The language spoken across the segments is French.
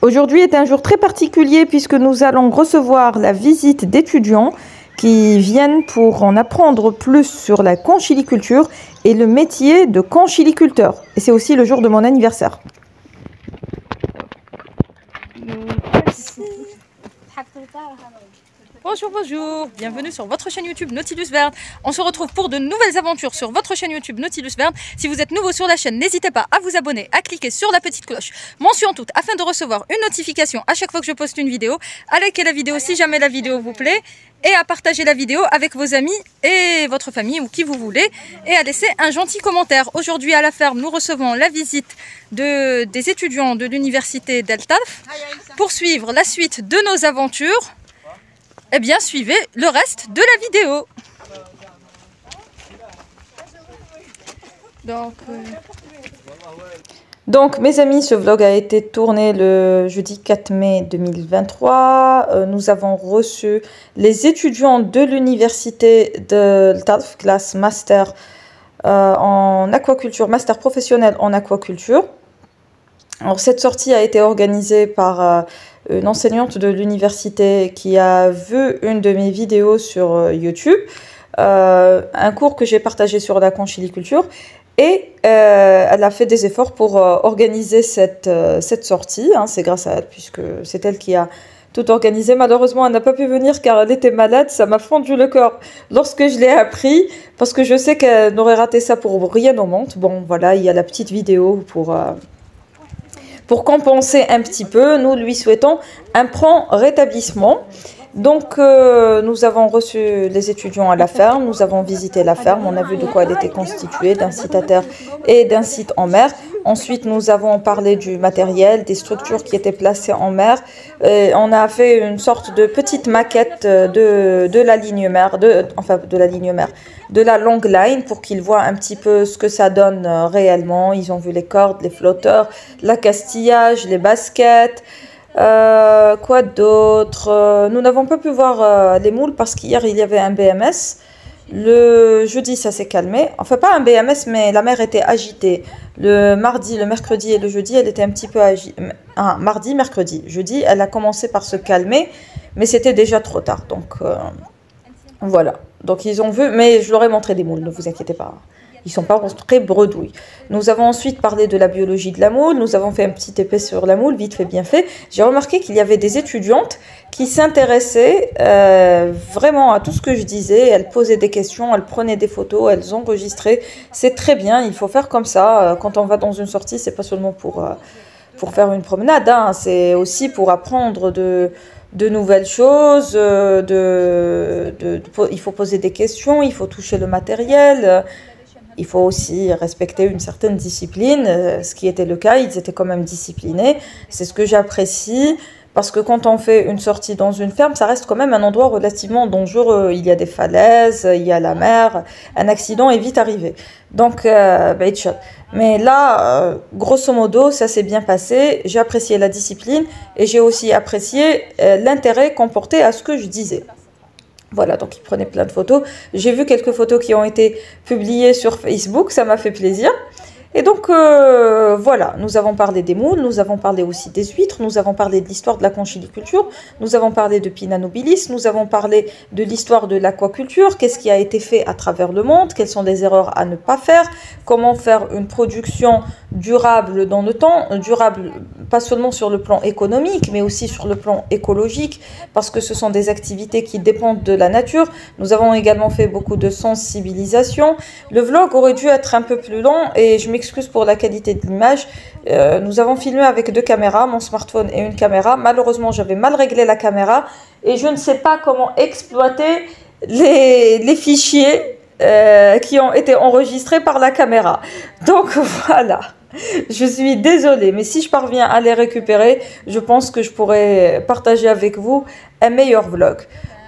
Aujourd'hui est un jour très particulier puisque nous allons recevoir la visite d'étudiants qui viennent pour en apprendre plus sur la conchiliculture et le métier de conchiliculteur. Et c'est aussi le jour de mon anniversaire. Bonjour, bonjour, bienvenue sur votre chaîne YouTube Nautilus Verne. On se retrouve pour de nouvelles aventures sur votre chaîne YouTube Nautilus Verne. Si vous êtes nouveau sur la chaîne, n'hésitez pas à vous abonner, à cliquer sur la petite cloche, mention toute, afin de recevoir une notification à chaque fois que je poste une vidéo, à liker la vidéo si jamais la vidéo vous plaît, et à partager la vidéo avec vos amis et votre famille ou qui vous voulez, et à laisser un gentil commentaire. Aujourd'hui à la ferme, nous recevons la visite des étudiants de l'université d'El Talf. Pour suivre la suite de nos aventures, eh bien, suivez le reste de la vidéo. Donc, mes amis, ce vlog a été tourné le jeudi 4 mai 2023. Nous avons reçu les étudiants de l'université de Talf, classe master en aquaculture, master professionnel en aquaculture. Alors, cette sortie a été organisée par une enseignante de l'université qui a vu une de mes vidéos sur YouTube, un cours que j'ai partagé sur la conchiliculture, et elle a fait des efforts pour organiser cette sortie. Hein, c'est grâce à elle, puisque c'est elle qui a tout organisé. Malheureusement, elle n'a pas pu venir car elle était malade. Ça m'a fendu le corps lorsque je l'ai appris, parce que je sais qu'elle aurait raté ça pour rien au monde. Bon, voilà, il y a la petite vidéo pour compenser un petit peu. Nous lui souhaitons un prompt rétablissement. Donc, nous avons reçu les étudiants à la ferme, nous avons visité la ferme, on a vu de quoi elle était constituée, d'un site à terre et d'un site en mer. Ensuite, nous avons parlé du matériel, des structures qui étaient placées en mer. On a fait une sorte de petite maquette de la ligne mer, de la long line, pour qu'ils voient un petit peu ce que ça donne réellement. Ils ont vu les cordes, les flotteurs, l'accastillage, les baskets. Quoi d'autre? Nous n'avons pas pu voir les moules parce qu'hier il y avait un BMS. Le jeudi ça s'est calmé. Enfin, pas un BMS, mais la mer était agitée. Le mardi, le mercredi et le jeudi, elle était un petit peu agitée. Mardi, mercredi. Jeudi, elle a commencé par se calmer, mais c'était déjà trop tard. Donc voilà. Donc ils ont vu, mais je leur ai montré des moules, ne vous inquiétez pas. Ils ne sont pas très bredouilles. Nous avons ensuite parlé de la biologie de la moule. Nous avons fait un petit épais sur la moule, vite fait, bien fait. J'ai remarqué qu'il y avait des étudiantes qui s'intéressaient vraiment à tout ce que je disais. Elles posaient des questions, elles prenaient des photos, elles enregistraient. C'est très bien, il faut faire comme ça. Quand on va dans une sortie, c'est pas seulement pour faire une promenade, hein. C'est aussi pour apprendre de nouvelles choses. Il faut poser des questions, il faut toucher le matériel. Il faut aussi respecter une certaine discipline, ce qui était le cas, ils étaient quand même disciplinés. C'est ce que j'apprécie, parce que quand on fait une sortie dans une ferme, ça reste quand même un endroit relativement dangereux. Il y a des falaises, il y a la mer, un accident est vite arrivé. Donc, mais là, grosso modo, ça s'est bien passé. J'ai apprécié la discipline et j'ai aussi apprécié l'intérêt qu'on portait à ce que je disais. Voilà, donc ils prenaient plein de photos. J'ai vu quelques photos qui ont été publiées sur Facebook, ça m'a fait plaisir. Et donc, voilà, nous avons parlé des moules, nous avons parlé aussi des huîtres, nous avons parlé de l'histoire de la conchiliculture, nous avons parlé de Pinna nobilis, nous avons parlé de l'histoire de l'aquaculture, qu'est-ce qui a été fait à travers le monde, quelles sont les erreurs à ne pas faire, comment faire une production durable dans le temps, durable pas seulement sur le plan économique, mais aussi sur le plan écologique, parce que ce sont des activités qui dépendent de la nature. Nous avons également fait beaucoup de sensibilisation. Le vlog aurait dû être un peu plus long et je m'excuse pour la qualité de l'image. Nous avons filmé avec 2 caméras, mon smartphone et une caméra. Malheureusement, j'avais mal réglé la caméra et je ne sais pas comment exploiter les fichiers qui ont été enregistrés par la caméra. Donc voilà. Je suis désolée, mais si je parviens à les récupérer, je pense que je pourrais partager avec vous un meilleur vlog.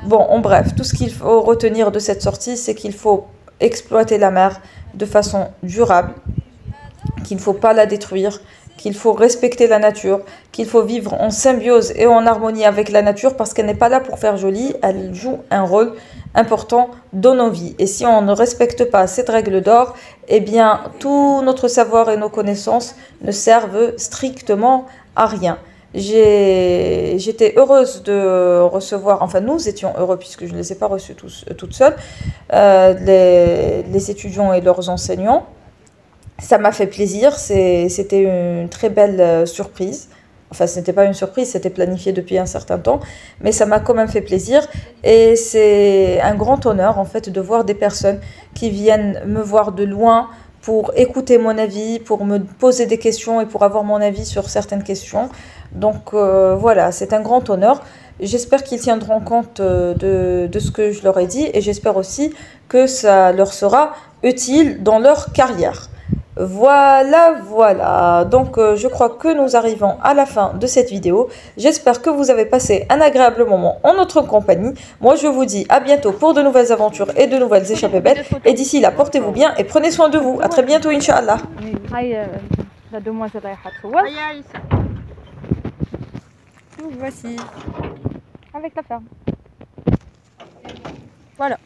Bon, en bref, tout ce qu'il faut retenir de cette sortie, c'est qu'il faut exploiter la mer de façon durable, qu'il ne faut pas la détruire, qu'il faut respecter la nature, qu'il faut vivre en symbiose et en harmonie avec la nature, parce qu'elle n'est pas là pour faire joli, elle joue un rôle important dans nos vies. Et si on ne respecte pas cette règle d'or, eh bien, tout notre savoir et nos connaissances ne servent strictement à rien. J'étais heureuse de recevoir, enfin nous étions heureux puisque je ne les ai pas reçus tous, toutes seules, les étudiants et leurs enseignants. Ça m'a fait plaisir, c'était une très belle surprise. Enfin, ce n'était pas une surprise, c'était planifié depuis un certain temps, mais ça m'a quand même fait plaisir. Et c'est un grand honneur, en fait, de voir des personnes qui viennent me voir de loin pour écouter mon avis, pour me poser des questions et pour avoir mon avis sur certaines questions. Donc voilà, c'est un grand honneur. J'espère qu'ils tiendront compte de ce que je leur ai dit et j'espère aussi que ça leur sera utile dans leur carrière. Voilà, voilà. Donc, je crois que nous arrivons à la fin de cette vidéo. J'espère que vous avez passé un agréable moment en notre compagnie. Moi, je vous dis à bientôt pour de nouvelles aventures et de nouvelles échappées bêtes. Et d'ici là, portez-vous bien et prenez soin de vous. À très bientôt, Inch'Allah. La demoiselle Aïcha Troual. Nous voici avec la ferme. Voilà.